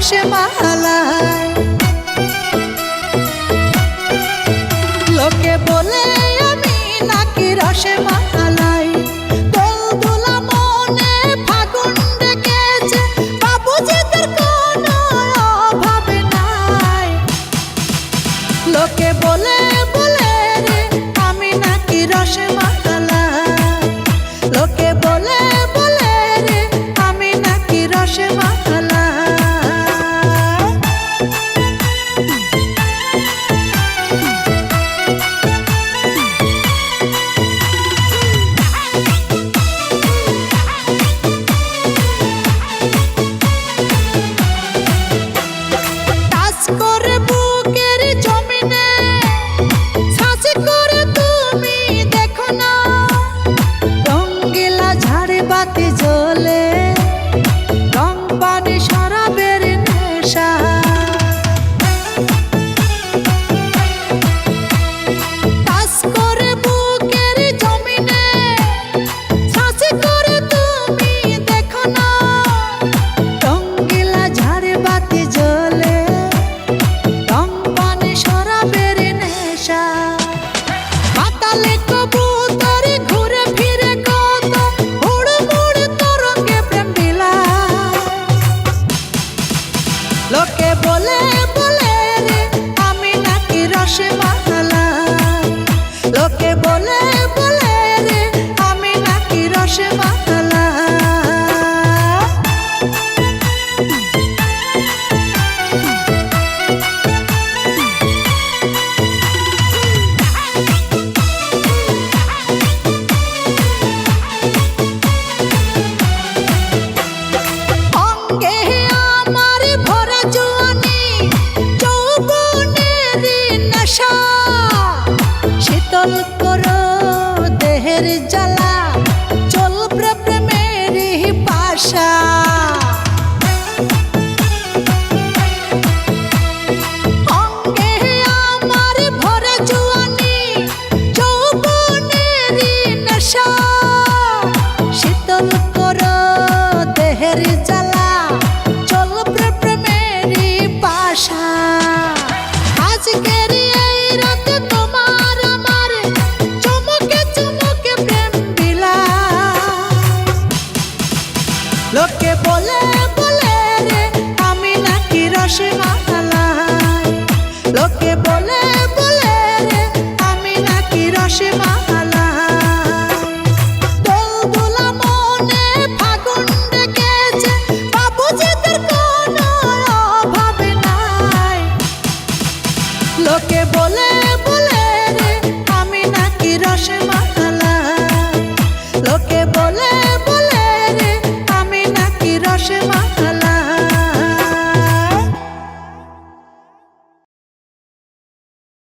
রসমালাই। লোকে বলে আমি নাকি রসমালাই। দোলদোলা মনে ফাগুন ডেকেছে, বাবুজিদের কোনো অভাব নাই। লোকে বলে বলে রে আমি নাকি রসমালাই। লোকে বলে বলে রে আমি নাকি রসমালাই। লোকে বলে বলে রে আমি নাকি রসমালাই। লোকে বলে বলে রে আমি নাকি রসমালাই। শীতল করো দেহের জ্বালা, চলবে প্রেমেরই পাশা। অঙ্গে আমার ভরে জুয়ানি, যৌবনেরই নেশা। শীতল করো দেহের জ্বালা, চলবে প্রেমেরই পাশা। আজকের এই রাতে তোমার আমার চমকে চমকে প্রেম বিলায়। লোকে বলে বলে রে আমি নাকি রসমালাই। লোকে বলে বলে রে আমি নাকি রসমালাই। দোলদোলা মনে ফাগুন ডেকেছে, বাবুজিদের কোনো অভাব নাই। লোকে বলে বলে রে আমি নাকি রসমালাই। লোকে বলে